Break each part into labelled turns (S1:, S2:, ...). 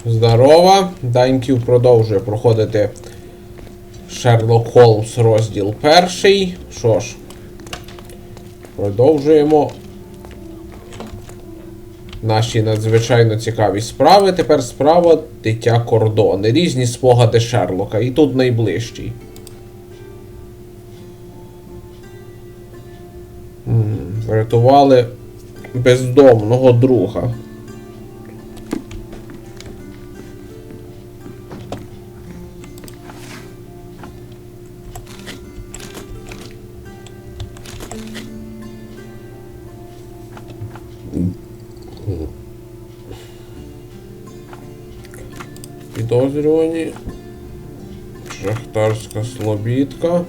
S1: Здорова. Даньків продовжує проходити Sherlock Holmes розділ 1. Що ж, продовжуємо наші надзвичайно цікаві справи. Тепер справа Дитя, Кордони. Різні спогади Шерлока. І тут найближчий. Врятували бездомного друга. Підозрювані. Шахтарська слобідка.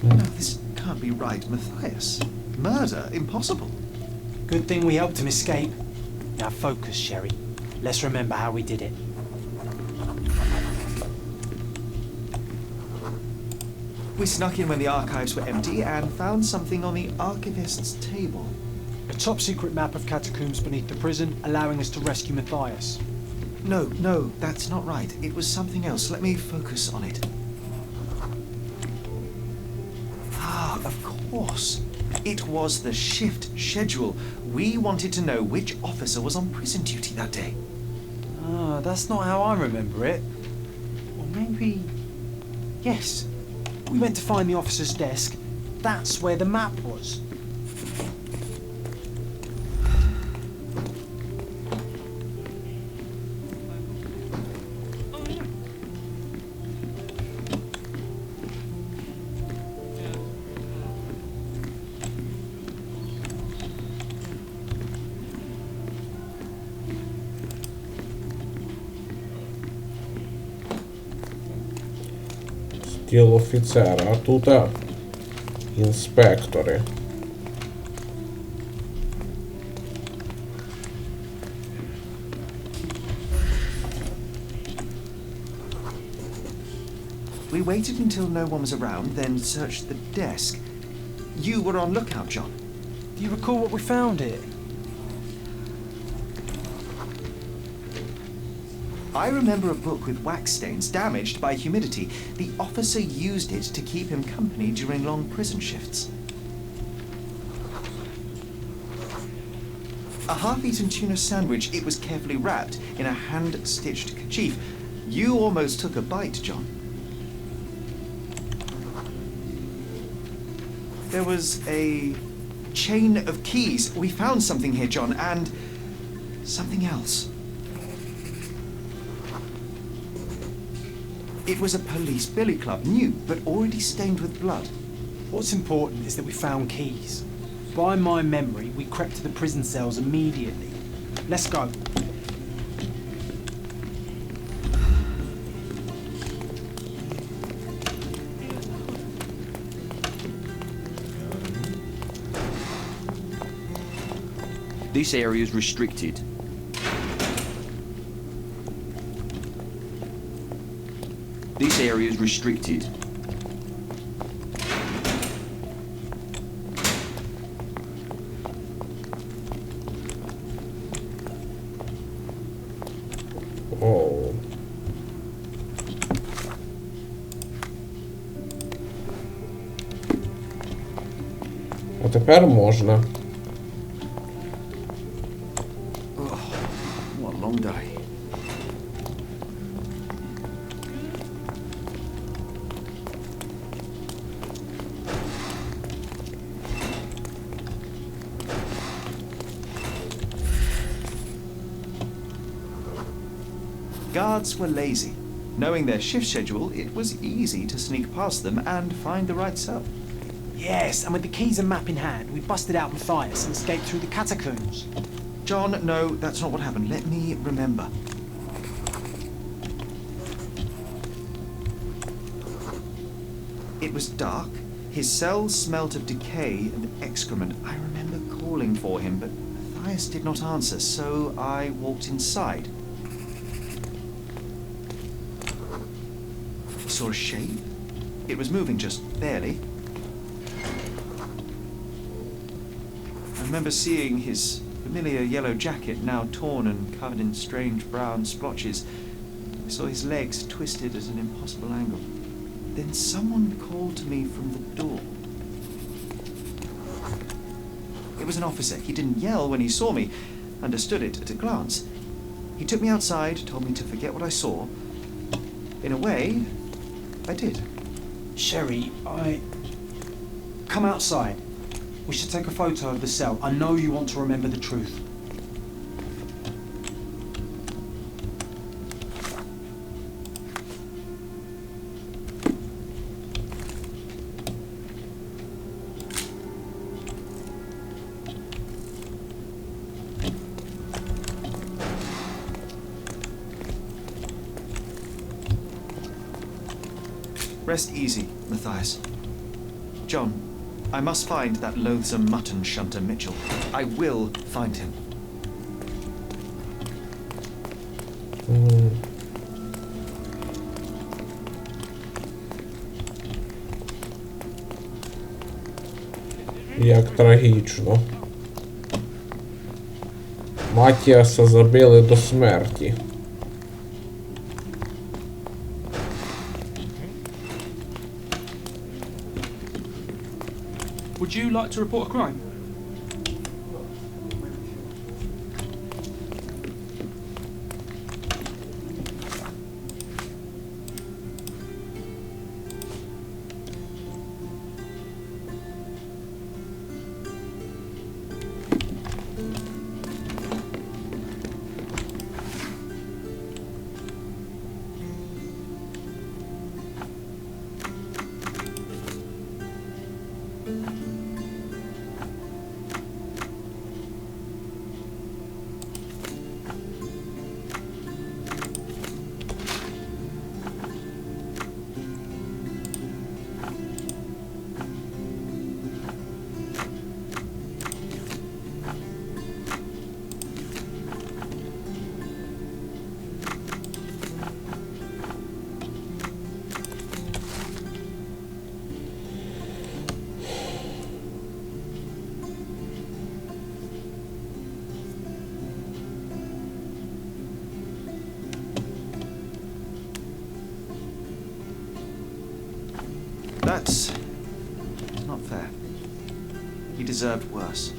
S2: No, this can't be right, Matthias. Murder? Impossible.
S3: Good thing we helped him escape. Now focus, Sherry. Let's remember how we did it.
S2: We snuck in when the archives were empty and found something on the archivist's table.
S3: A top-secret map of catacombs beneath the prison, allowing us to rescue Matthias.
S2: No, that's not right. It was something else. Let me focus on it. Ah, of course. It was the shift schedule. We wanted to know which officer was on prison duty that day.
S3: Ah, that's not how I remember it. Or maybe... Yes. We went to find the officer's desk. That's where the map was.
S1: Тіл офіцера, а тут інспектори.
S2: We waited until no one was around, then searched the desk. You were on lookout, John.
S3: Do you recall what we found here?
S2: I remember a book with wax stains damaged by humidity. The officer used it to keep him company during long prison shifts. A half-eaten tuna sandwich. It was carefully wrapped in a hand-stitched kerchief. You almost took a bite, John. There was a chain of keys. We found something here, John, and something else. It was a police billy club, new, but already stained with blood.
S3: What's important is that we found keys. By my memory, we crept to the prison cells immediately. Let's go.
S4: This area is restricted. This area is restricted.
S1: Оу. А тепер можна.
S4: What a long day.
S2: guards were lazy. Knowing their shift schedule, it was easy to sneak past them and find the right cell.
S3: Yes, and with the keys and map in hand, we busted out Matthias and escaped through the catacombs.
S2: John, no, that's not what happened. Let me remember. It was dark. His cell smelt of decay and excrement. I remember calling for him, but Matthias did not answer, so I walked inside. I saw a shape. It was moving just barely. I remember seeing his familiar yellow jacket, now torn and covered in strange brown splotches. I saw his legs twisted at an impossible angle. Then someone called to me from the door. It was an officer. He didn't yell when he saw me. Understood it at a glance. He took me outside, told me to forget what I saw. In a way, I did.
S3: Sherry, Come outside. We should take a photo of the cell. I know you want to remember the truth.
S2: Rest easy, Matthias. John, I must find that loathsome mutton shunter Mitchell. I will find him.
S1: Як трагічно. Матіаса забили до смерті.
S5: Would you like to report a crime?
S2: That's not fair. He deserved worse.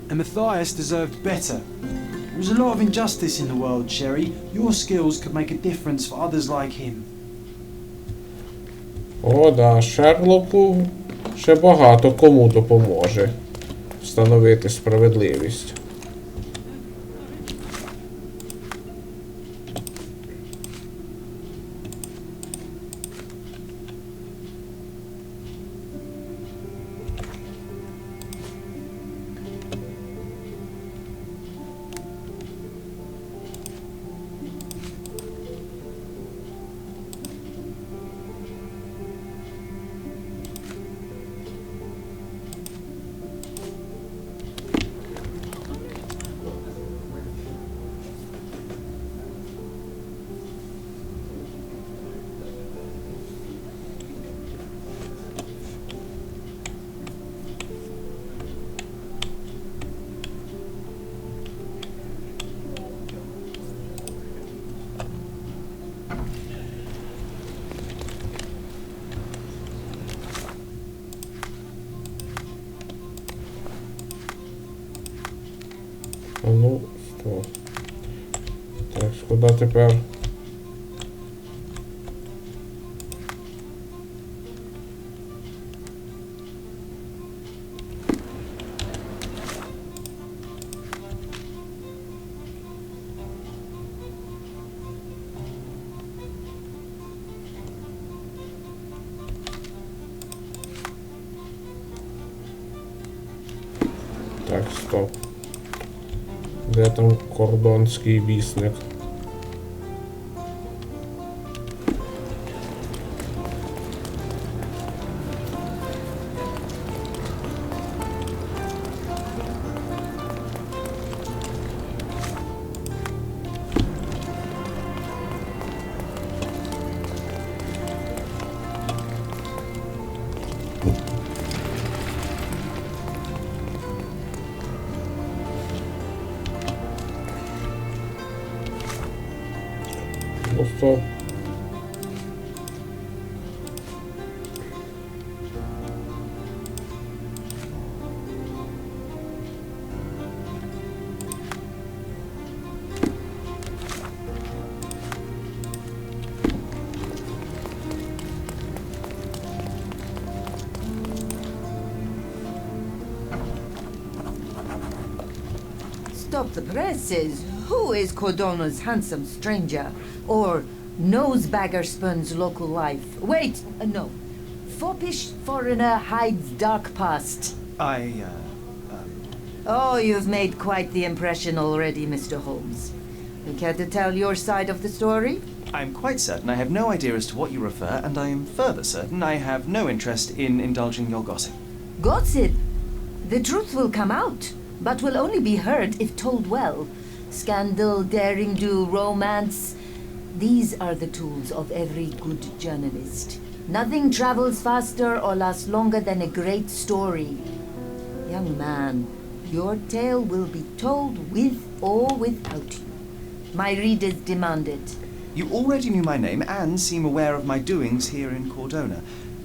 S3: And Matthias deserved better. There is a lot of injustice in the world, Sherry. Your skills could make a difference for others like him.
S1: О, да, Шерлоку ще багато кому допоможе встановити справедливість. А ну, що? Так, куди тепер? Так, стоп. Де там кордонський вісник? Просто
S5: Stop the presses. Who is Cordona's handsome stranger? Or nosebagger spurns local life? Wait, no. Foppish foreigner hides dark past. Oh, you've made quite the impression already, Mr. Holmes. You care to tell your side of the story?
S2: I'm quite certain I have no idea as to what you refer, and I am further certain I have no interest in indulging your gossip.
S5: Gossip? The truth will come out, but will only be heard if told well. Scandal, daring-do, romance. These are the tools of every good journalist. Nothing travels faster or lasts longer than a great story. Young man, your tale will be told with or without you. My readers demand it.
S2: You already knew my name and seem aware of my doings here in Cordona.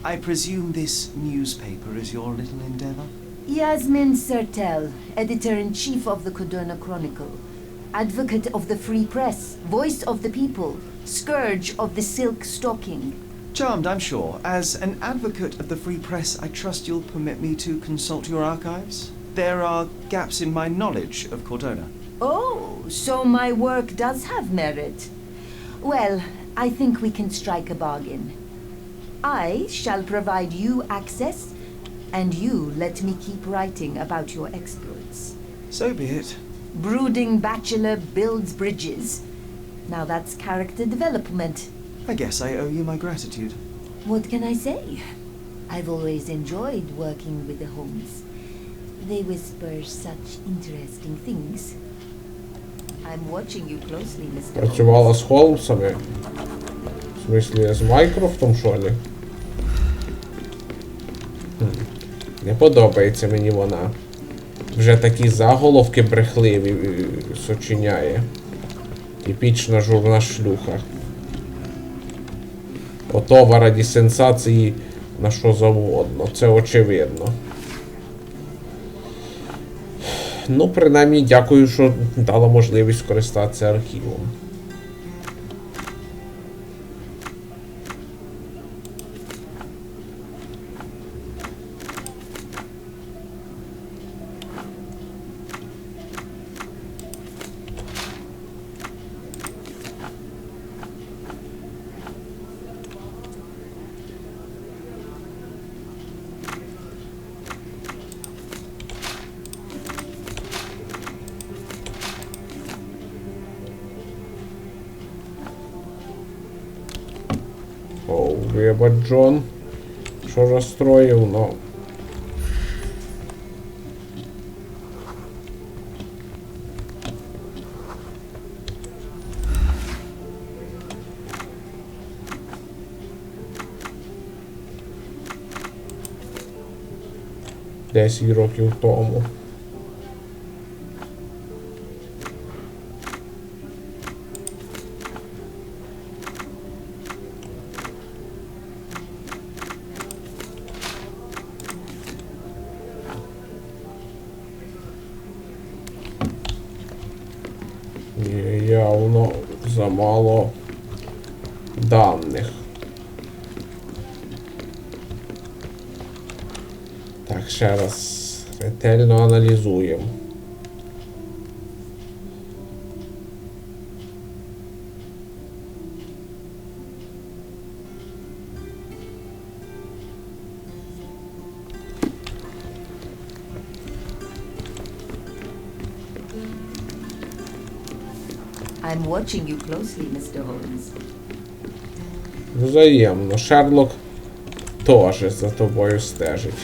S2: I presume this newspaper is your little endeavor?
S5: Yasmin Sertel, editor-in-chief of the Cordona Chronicle. Advocate of the free press, voice of the people, scourge of the silk stocking.
S2: Charmed, I'm sure. As an advocate of the free press, I trust you'll permit me to consult your archives? There are gaps in my knowledge of Cordona.
S5: Oh, so my work does have merit. Well, I think we can strike a bargain. I shall provide you access, and you let me keep writing about your exploits.
S2: So be it.
S5: Brooding bachelor builds bridges. Now that's character development.
S2: I guess I owe you my gratitude.
S5: What can I say? I've always enjoyed working with the Holmes. They whisper such interesting things. I'm watching you closely, Mr. Holmes.
S1: працювала з Холмсами. В смислі, з Майкрофтом, що ли? Не подобається мені вона. Вже такі заголовки брехливі сочиняє. Типічна журна шлюха. Готова раді сенсації на що завгодно. Це очевидно. Ну, принаймні, дякую, що дала можливість скористатися архівом. О, вибач, Джон, що розстроїв, но... Десять років тому. Явно замало даних. Так, ще раз ретельно аналізуємо.
S5: I'm watching you closely, Mr. Holmes.
S1: Взаємно. Шерлок теж за тобою стежить.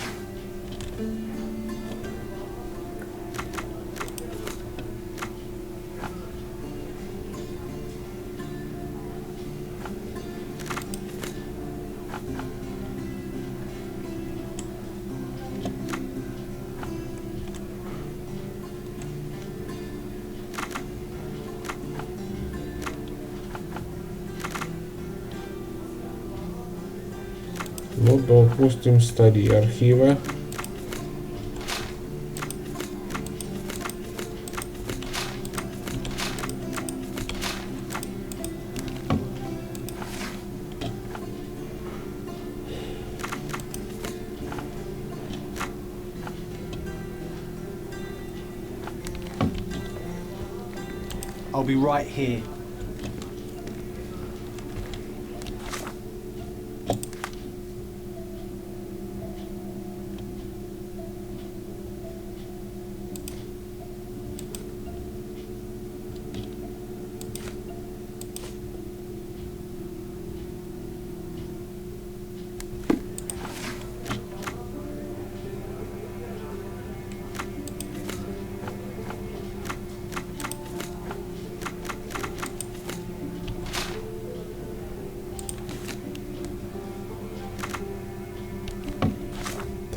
S1: Ну, допустим, старі архіви.
S3: I'll be right here.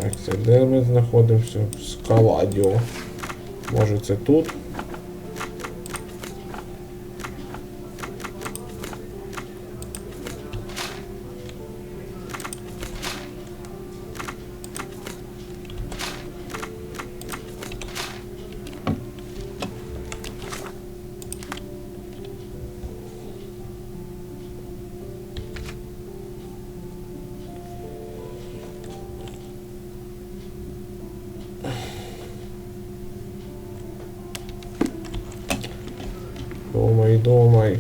S1: Так, це де ми знаходимося? В Скаладіо. Може це тут? Думай, думай.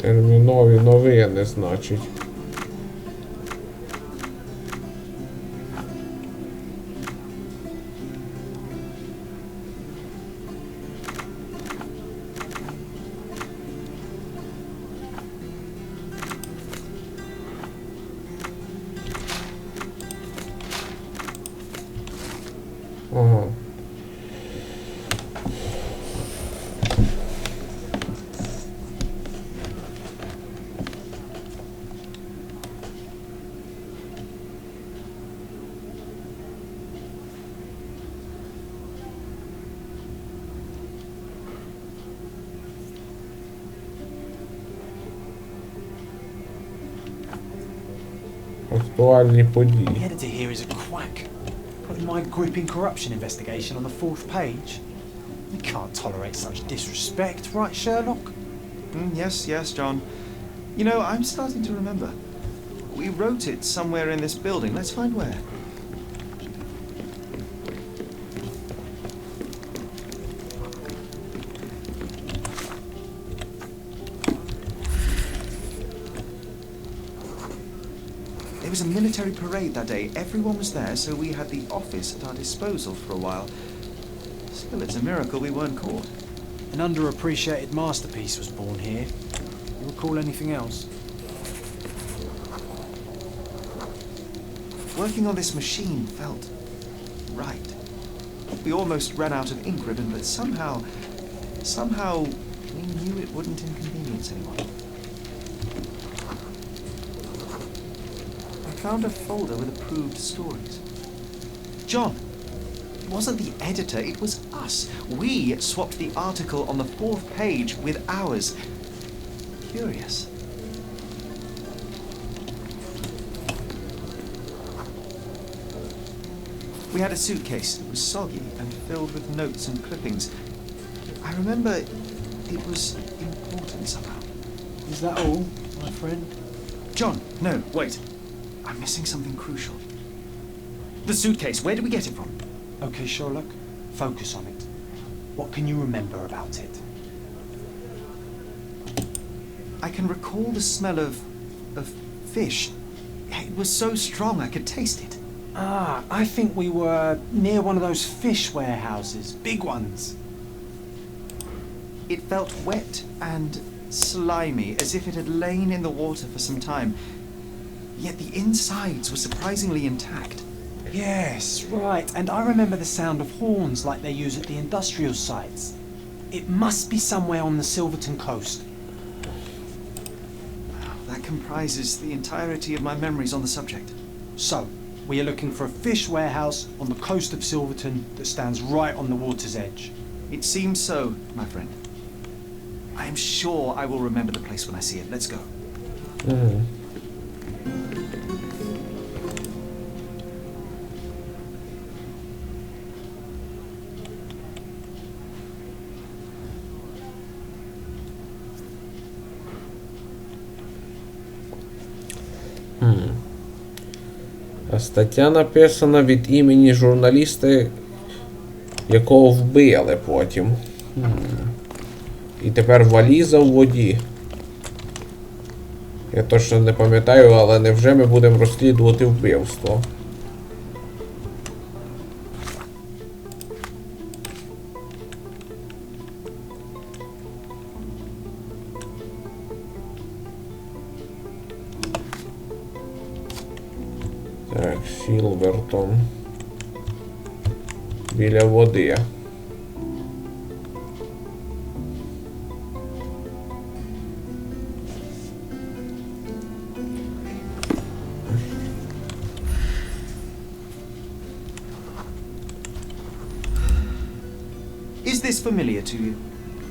S1: Термінові новини, значить. Ага. Актуальні події.
S3: The editor here is a quack. Putting my gripping corruption investigation on the 4th page. We can't tolerate such disrespect, right, Sherlock?
S2: Yes, yes, John. You know, I'm starting to remember. We wrote it somewhere in this building. Let's find where. There was a military parade that day. Everyone was there, so we had the office at our disposal for a while. Still, it's a miracle we weren't caught.
S3: An underappreciated masterpiece was born here. You recall anything else?
S2: Working on this machine felt right. We almost ran out of ink ribbon, but somehow we knew it wouldn't inconvenience anyone. I found a folder with approved stories. John, it wasn't the editor, it was us. We swapped the article on the 4th page with ours. Curious. We had a suitcase. It was soggy and filled with notes and clippings. I remember it was important somehow.
S3: Is that all, my friend?
S2: John, no, wait. I'm missing something crucial. The suitcase, where did we get it from?
S3: Okay, Sherlock, focus on it. What can you remember about it?
S2: I can recall the smell of fish. It was so strong I could taste it.
S3: Ah, I think we were near one of those fish warehouses, big ones.
S2: It felt wet and slimy, as if it had lain in the water for some time. Yet the insides were surprisingly intact.
S3: Yes, right, and I remember the sound of horns like they use at the industrial sites. It must be somewhere on the Silverton coast.
S2: That comprises the entirety of my memories on the subject.
S3: So, we are looking for a fish warehouse on the coast of Silverton that stands right on the water's edge.
S2: It seems so, my friend. I am sure I will remember the place when I see it. Let's go.
S1: А стаття написана від імені журналіста, якого вбили потім. І тепер валіза в воді. Я точно не пам'ятаю, але невже ми будемо розслідувати вбивство? Так, Сілвертон. Біля води.
S2: Is this familiar to you?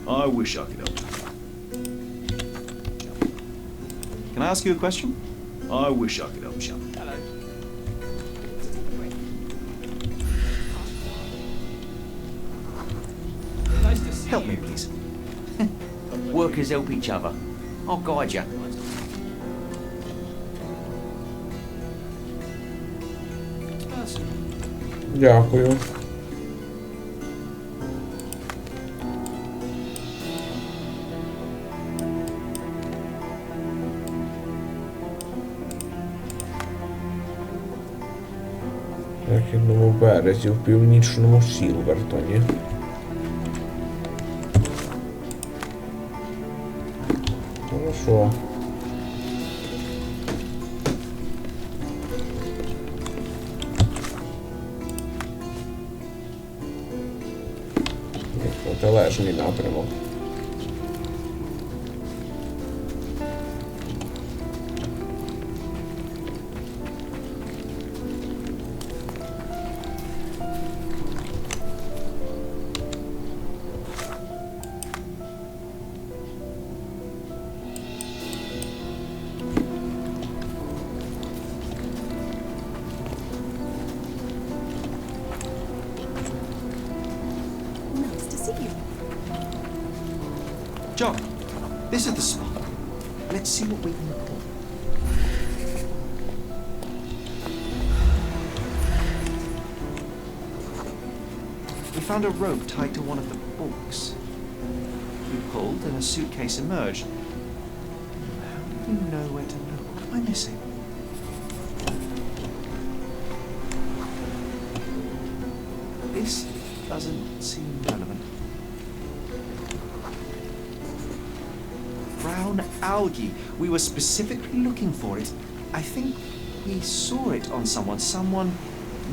S4: I wish I could help.
S2: Can I ask you a question?
S4: I wish I could help, chap.
S2: Help me, please.
S4: Workers help each other. I'll guide you.
S1: Дякую. На Західному березі, в північному Сілвертоні. Хорошо. Протилежний напрямок.
S2: John, this is the spot. Let's see what we can recall. We found a rope tied to one of the books. We pulled and a suitcase emerged. How do you know where to look? What am I missing? This doesn't seem relevant. Brown algae. We were specifically looking for it. I think we saw it on someone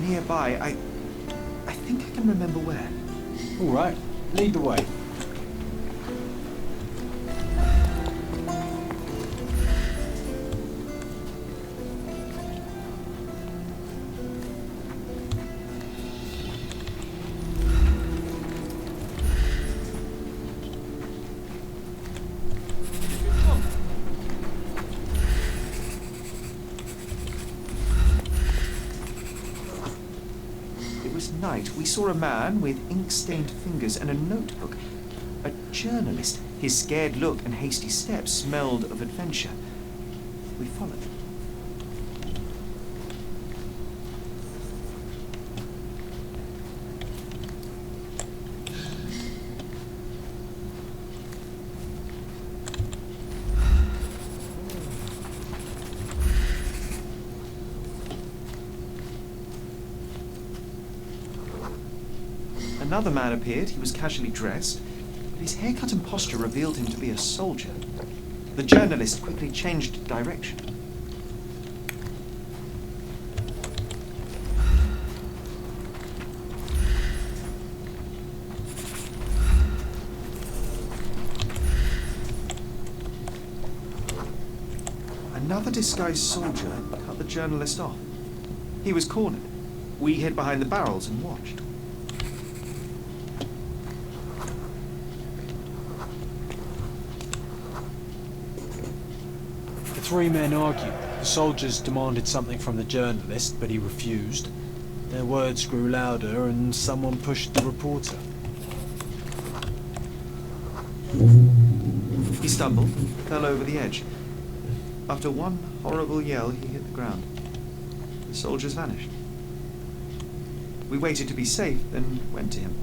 S2: nearby. I think I can remember where.
S3: All right, lead the way.
S2: It was night. We saw a man with ink-stained fingers and a notebook. A journalist. His scared look and hasty steps smelled of adventure. We followed. Another man appeared. He was casually dressed, but his haircut and posture revealed him to be a soldier. The journalist quickly changed direction. Another disguised soldier cut the journalist off. He was cornered. We hid behind the barrels and watched.
S3: The three men argued. The soldiers demanded something from the journalist, but he refused. Their words grew louder and someone pushed the reporter.
S2: He stumbled, fell over the edge. After one horrible yell, he hit the ground. The soldiers vanished. We waited to be safe, then went to him.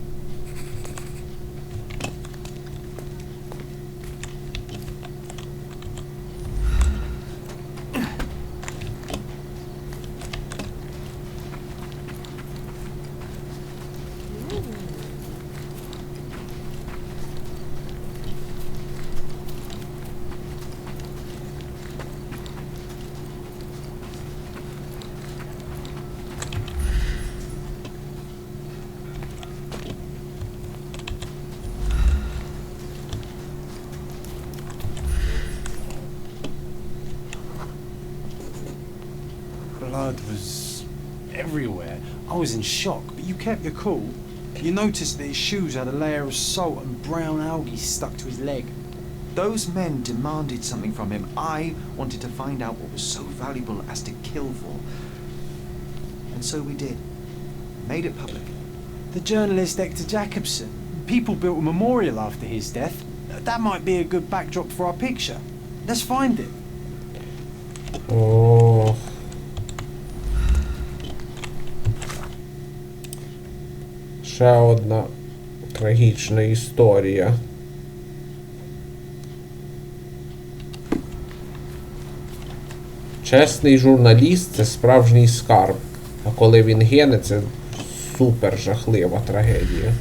S3: Blood was everywhere. I was in shock, but you kept your cool. You noticed that his shoes had a layer of salt and brown algae stuck to his leg.
S2: Those men demanded something from him. I wanted to find out what was so valuable as to kill for. And so we did. Made it public.
S3: The journalist Hector Jacobson. People built a memorial after his death. That might be a good backdrop for our picture. Let's find it.
S1: О, ще одна трагічна історія. Чесний журналіст – це справжній скарб. А коли він гине, це супер жахлива трагедія.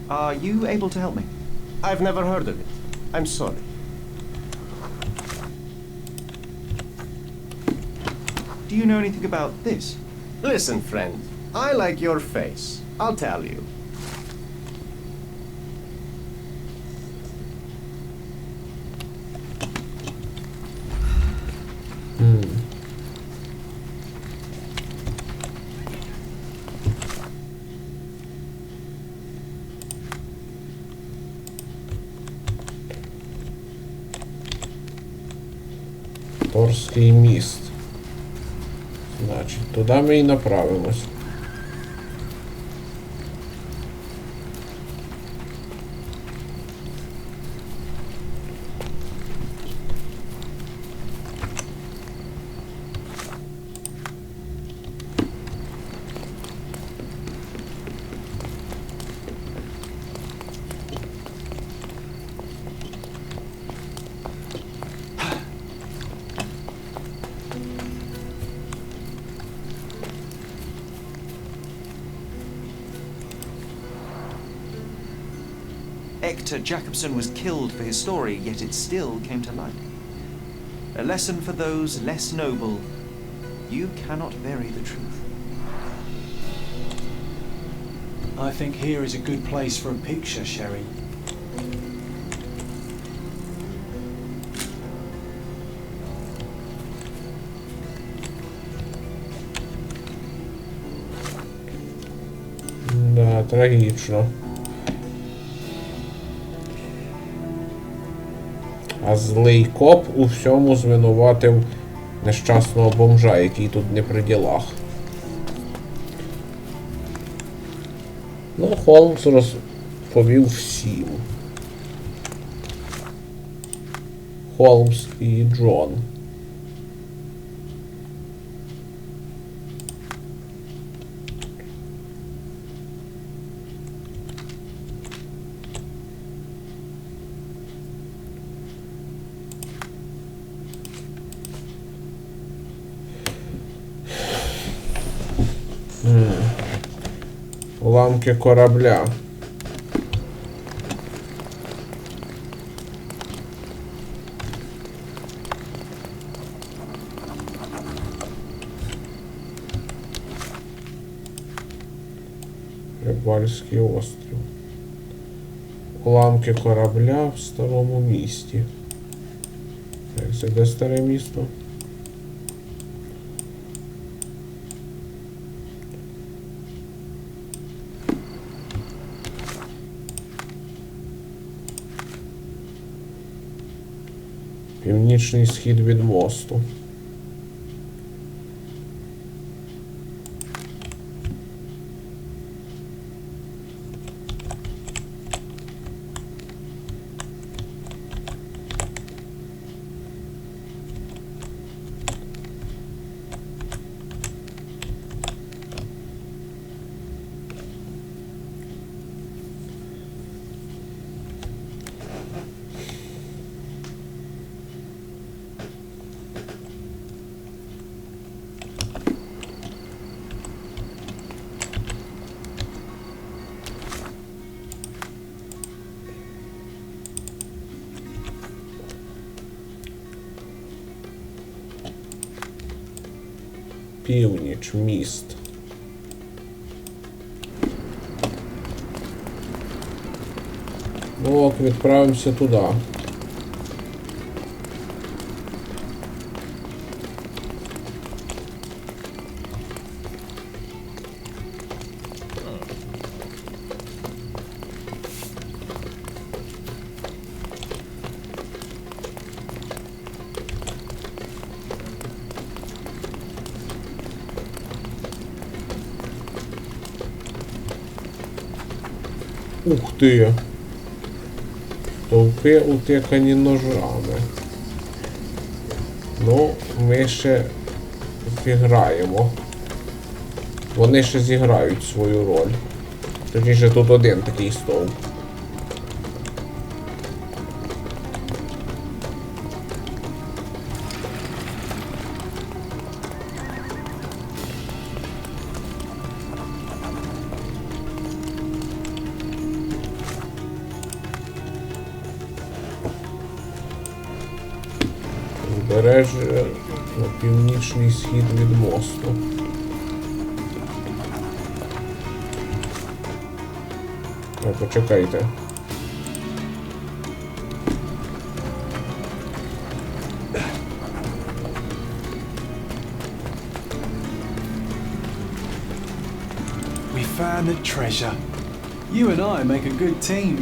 S2: Are you able to help me?
S6: I've never heard of it. I'm sorry.
S2: Do you know anything about this?
S6: Listen, friend. I like your face. I'll tell you.
S1: Торський міст. Значить, туди ми і направимось.
S2: Hector Jacobson was killed for his story, yet it still came to light. A lesson for those less noble You cannot bury the truth.
S3: I think here is a good place for a picture, Sherry.
S1: Да, трагічно. А злий коп у всьому звинуватив нещасного бомжа, який тут не при ділах. Ну, Холмс розповів всім. Холмс і Джон. Уламки корабля. Рибальський острів. Уламки корабля в старому місті. Як це де старе місто? Північний схід від мосту. Північ, міст. Ну, ок, відправимося туди. Ух ти! Товпи утикані ножами. Ну, ми ще зіграємо. Вони ще зіграють свою роль. Точніше, тут один такий стовп. Збережжя на північний схід від мосту. Почекайте.
S3: We found the treasure. You and I make a good team.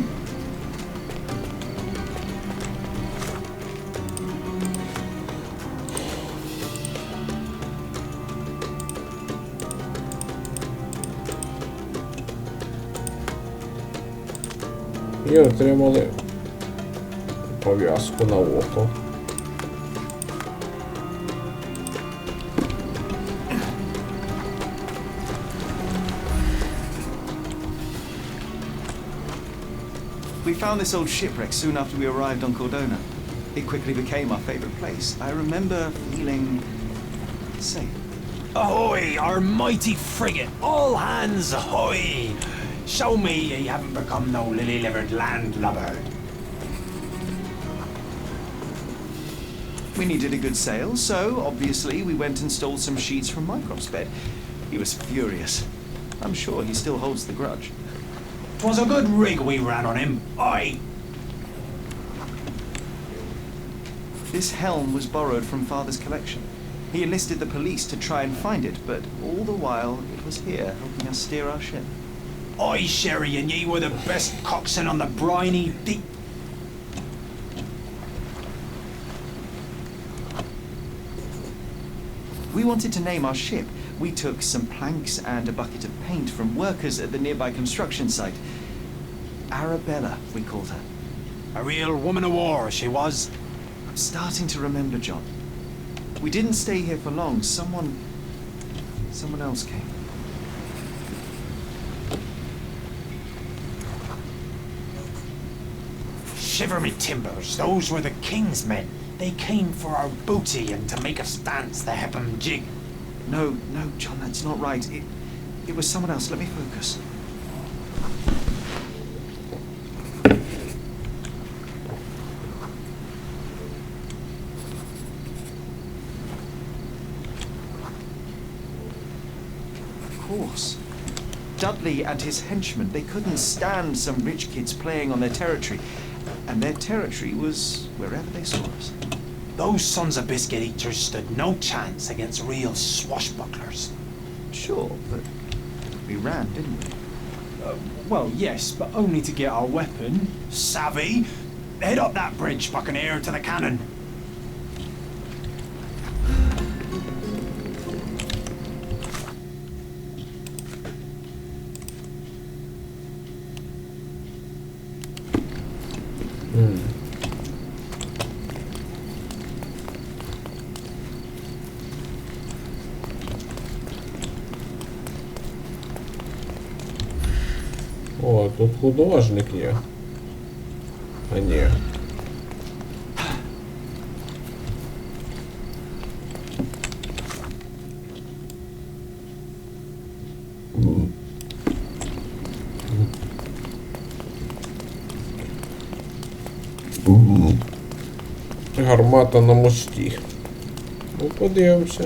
S1: І отримали пов'язку на око.
S2: We found this old shipwreck soon after we arrived on Cordona. It quickly became our favorite place. I remember feeling safe.
S3: Ahoy, our mighty frigate! All hands ahoy! Show me ye haven't become no lily-livered landlubber.
S2: We needed a good sail, so obviously we went and stole some sheets from Mycroft's bed. He was furious. I'm sure he still holds the grudge.
S7: 'Twas a good rig we ran on him. Aye.
S2: This helm was borrowed from Father's collection. He enlisted the police to try and find it, but all the while it was here helping us steer our ship.
S7: Aye, Sherry, and ye were the best coxswain on the briny deep.
S2: We wanted to name our ship. We took some planks and a bucket of paint from workers at the nearby construction site. Arabella, we called her.
S7: A real woman of war, she was.
S2: I'm starting to remember, John. We didn't stay here for long. Someone else came.
S7: Shiver me timbers, those were the king's men. They came for our booty and to make us dance the Hepham jig.
S2: No, John, that's not right. It was someone else. Let me focus. Of course. Dudley and his henchmen, they couldn't stand some rich kids playing on their territory. And their territory was wherever they saw us.
S7: Those sons of biscuit eaters stood no chance against real swashbucklers.
S2: Sure, but we ran, didn't we?
S3: Well, yes, but only to get our weapon.
S7: Savvy? Head up that bridge, buccaneer, to the cannon.
S1: О, тут художник є. А ні. Гармата на мості. Ну, подивимося.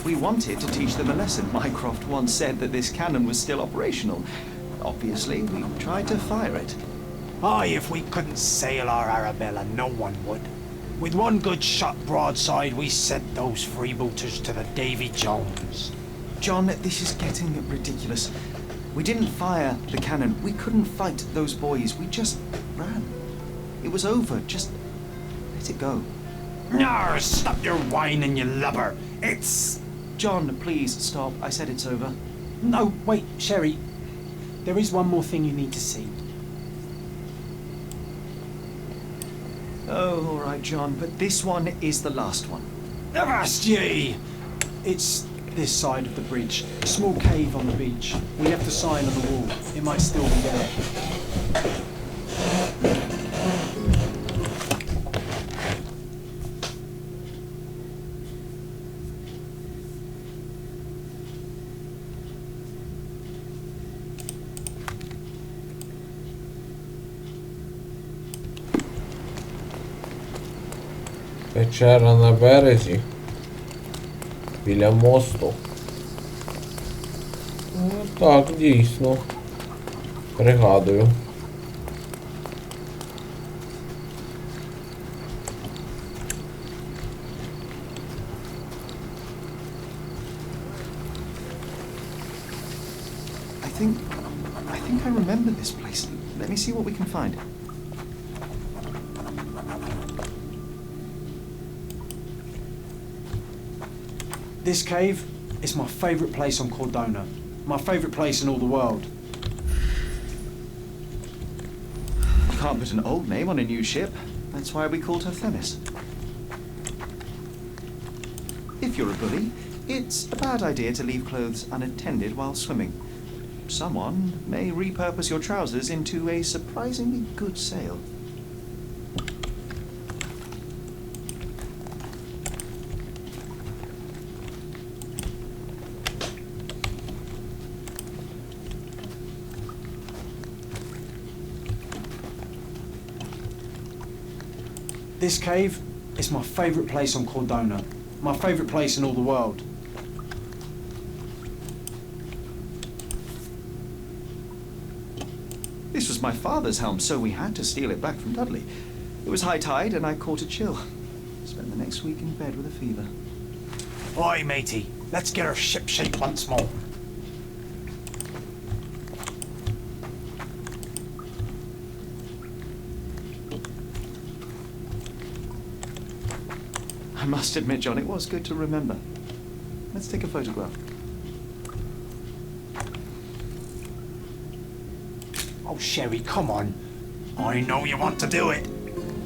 S2: We wanted to teach them a lesson. Mycroft once said that this cannon was still operational. Obviously, we tried to fire it.
S7: Aye, if we couldn't sail our Arabella, no one would. With one good shot broadside, we sent those freebooters to the Davy Jones.
S2: John, this is getting ridiculous. We didn't fire the cannon. We couldn't fight those boys. We just ran. It was over. Just let it go.
S7: Nar, stop your whining, you lubber. It's...
S2: John, please stop. I said it's over.
S3: No, wait, Sherry. There is one more thing you need to see.
S2: Oh, all right, John, but this one is the last one.
S7: Avast ye!
S3: It's this side of the bridge. A small cave on the beach. We left a sign on the wall. It might still be there.
S1: Печера на березі. Біля мосту. Ну, так, дійсно. Пригадую.
S2: I think I remember this place. Let me see what we can find.
S3: This cave is my favourite place on Cordona. My favourite place in all the world.
S2: You can't put an old name on a new ship. That's why we called her Themis. If you're a bully, it's a bad idea to leave clothes unattended while swimming. Someone may repurpose your trousers into a surprisingly good sail.
S3: This cave is my favourite place on Cordona. My favourite place in all the world.
S2: This was my father's helm, so we had to steal it back from Dudley. It was high tide, and I caught a chill. Spent the next week in bed with a fever.
S7: Oi, matey, let's get her ship-shape once more.
S2: I must admit, John, it was good to remember. Let's take a photograph.
S7: Oh, Sherry, come on. I know you want to do it.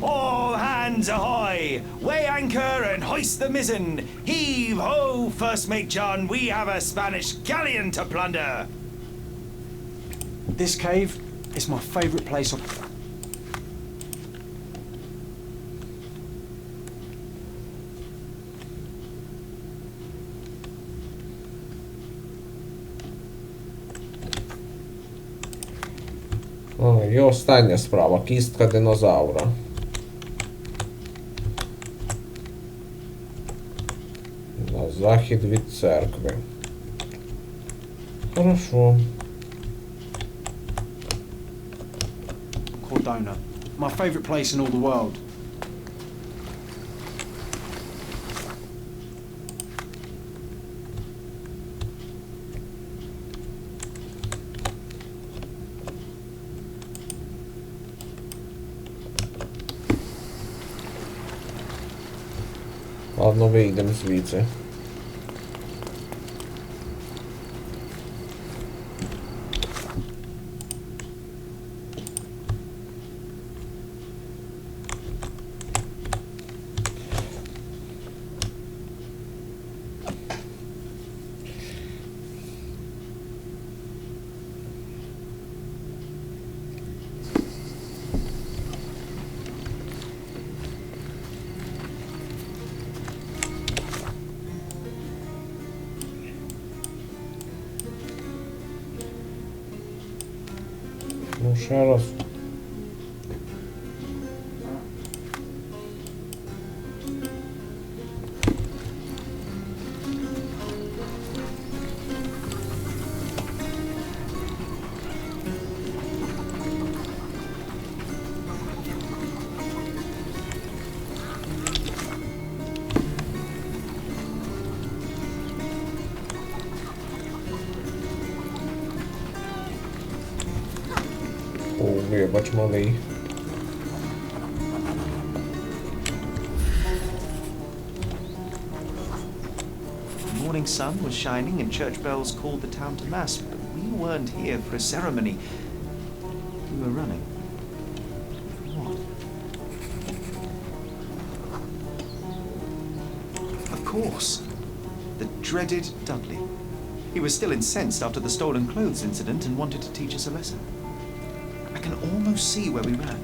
S4: All hands ahoy! Weigh anchor and hoist the mizzen! Heave ho, first mate John, we have a Spanish galleon to plunder!
S3: This cave is my favourite place on...
S1: О, і остання справа. Кістка динозавра. На захід від церкви. Хорошо.
S3: Cordona. My favourite place in all the world.
S1: Ладно, вийдемо звідси. Ну, ще раз. О, вибач, малий.
S2: The morning sun was shining and church bells called the town to mass, but we weren't here for a ceremony. We were running. What? Of course. The dreaded Dudley. He was still incensed after the stolen clothes incident and wanted to teach us a lesson. I can almost see where we ran.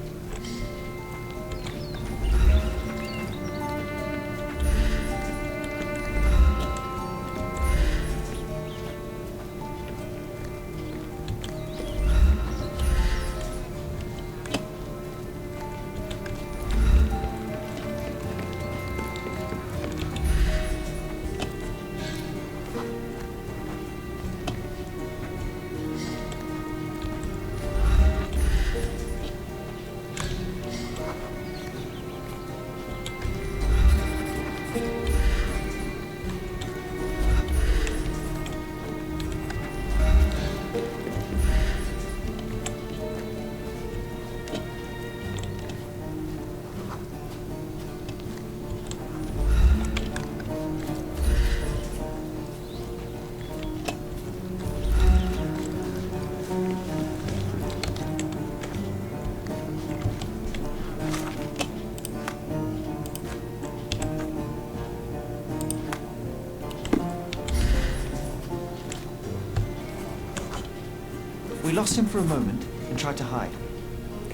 S2: We lost him for a moment and tried to hide.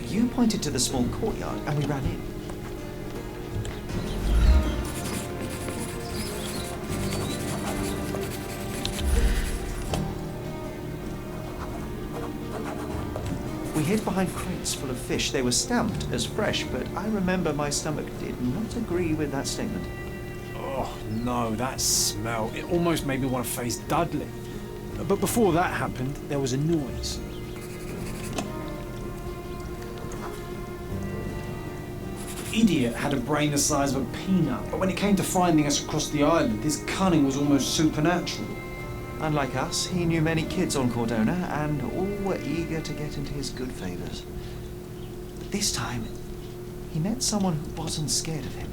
S2: You pointed to the small courtyard and we ran in. We hid behind crates full of fish. They were stamped as fresh, but I remember my stomach did not agree with that statement.
S3: Oh, no, that smell. It almost made me want to face Dudley. But before that happened, there was a noise. Idiot had a brain the size of a peanut, but when it came to finding us across the island, his cunning was almost supernatural.
S2: Unlike us, he knew many kids on Cordona, and all were eager to get into his good favours. But this time, he met someone who wasn't scared of him.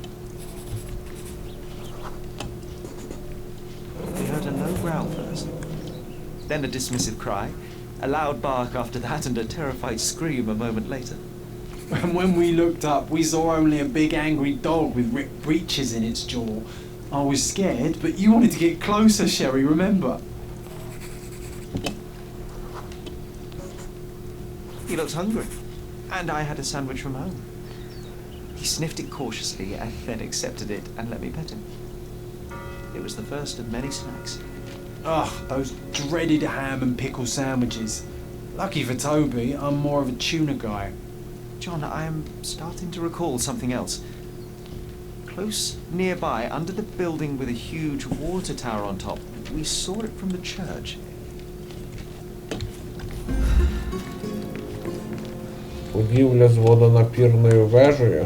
S2: We heard a low growl first, then a dismissive cry, a loud bark after that, and a terrified scream a moment later.
S3: And when we looked up, we saw only a big angry dog with ripped breeches in its jaw. I was scared, but you wanted to get closer, Sherry, remember?
S2: He looked hungry, and I had a sandwich from home. He sniffed it cautiously and then accepted it and let me pet him. It was the first of many snacks.
S3: Ugh, those dreaded ham and pickle sandwiches. Lucky for Toby, I'm more of a tuna guy.
S2: John, I am starting to recall something else. Close nearby, under the building with a huge water tower on top, we saw it from the church.
S1: Будівля з водонапірною вежею.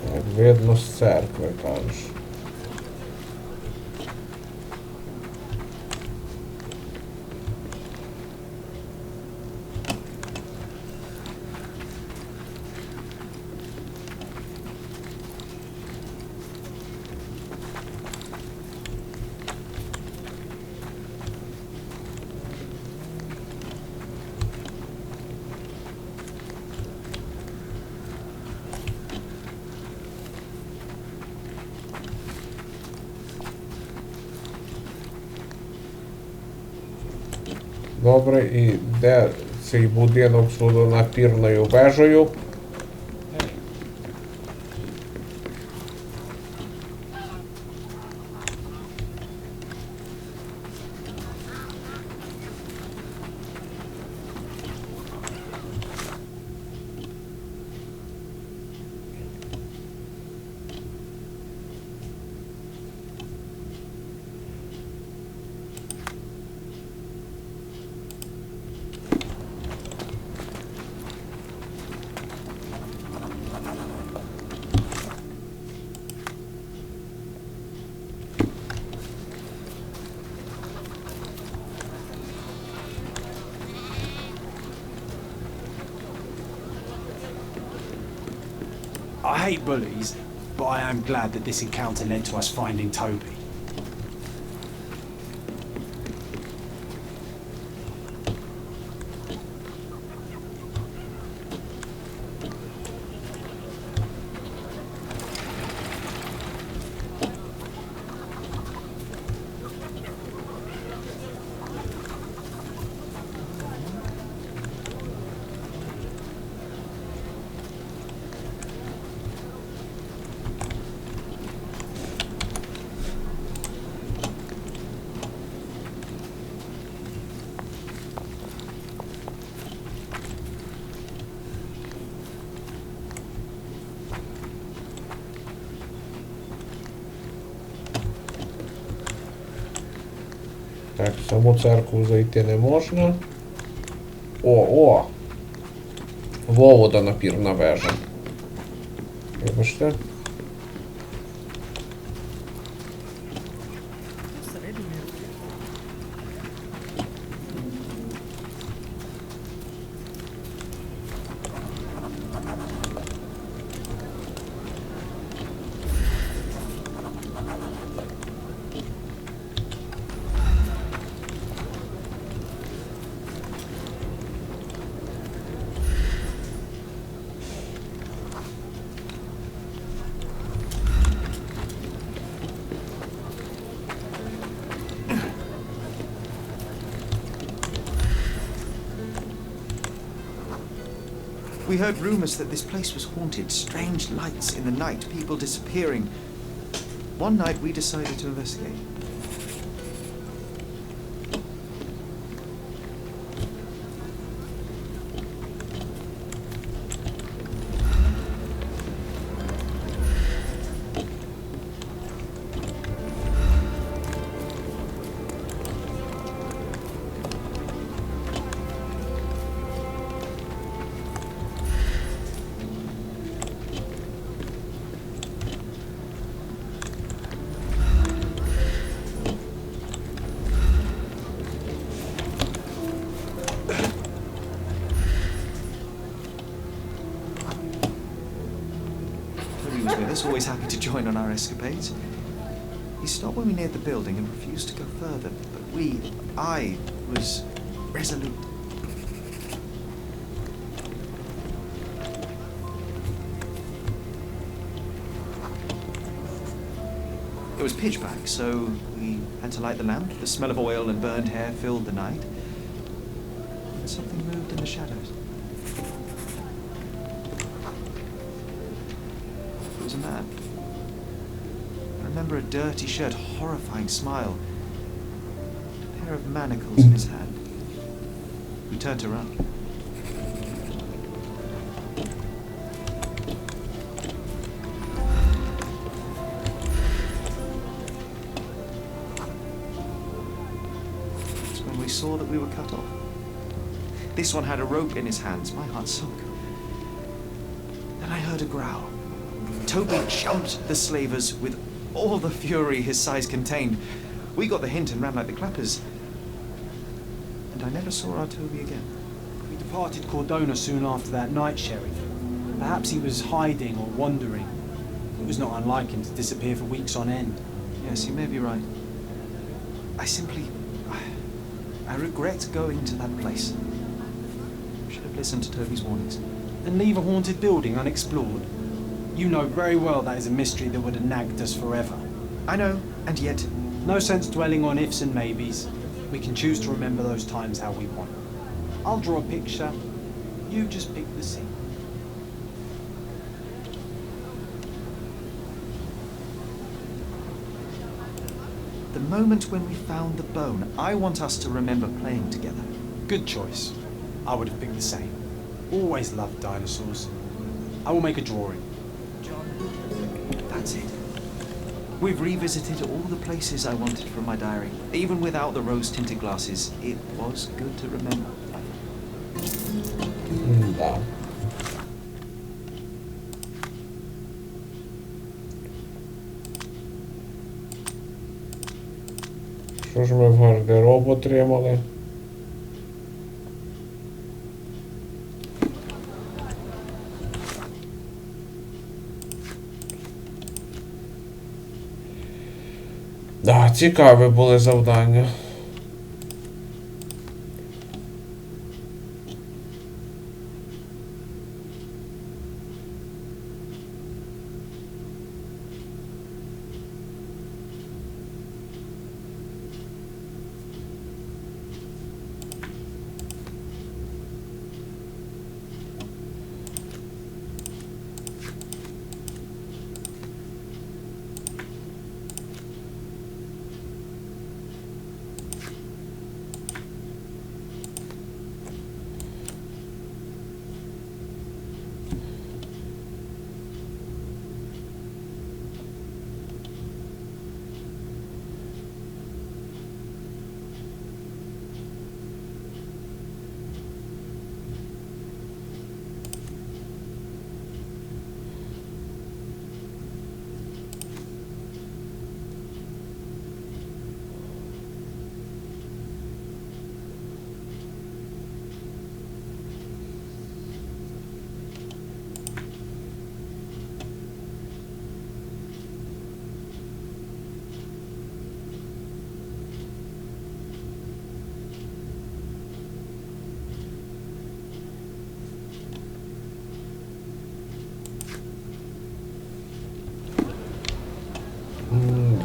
S1: Так, видно з церкви, кажеш. Добре, і де цей будинок з водонапірною вежею?
S3: I hate bullies, but I am glad that this encounter led to us finding Toby. Так, в саму церкву зайти не можна. О! Во водонапірна вежа. Вибачте.
S2: We heard rumors that this place was haunted, strange lights in the night, people disappearing. One night we decided to investigate. Always happy to join on our escapades. He stopped when we neared the building and refused to go further, but I was resolute. It was pitch black, so we had to light the lamp. The smell of oil and burned hair filled the night. And something moved in the shadows. Was a man. I remember a dirty shirt, horrifying smile, a pair of manacles in his hand. We turned to run. That's when we saw that we were cut off. This one had a rope in his hands. My heart sunk. Then I heard a growl. Toby jumped the slavers with all the fury his size contained. We got the hint and ran like the clappers. And I never saw our Toby again.
S3: We departed Cordoни soon after that night, Sheriff. Perhaps he was hiding or wandering. It was not unlike him to disappear for weeks on end.
S2: Yes, you may be right. I regret going to that place. Should have listened to Toby's warnings.
S3: And leave a haunted building unexplored? You know very well that is a mystery that would have nagged us forever.
S2: I know, and yet...
S3: No sense dwelling on ifs and maybes. We can choose to remember those times how we want. I'll draw a picture. You just pick the scene.
S2: The moment when we found the bone, I want us to remember playing together.
S3: Good choice. I would have picked the same. Always loved dinosaurs. I will make a drawing.
S2: That's it. We've revisited all the places I wanted from my diary. Even without the rose-tinted glasses, it was good to remember.
S1: Да. Що ж ми в гардероб отримали? Да, цікаві були завдання.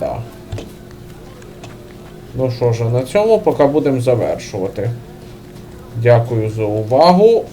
S1: Да. Ну що ж, на цьому поки будемо завершувати. Дякую за увагу.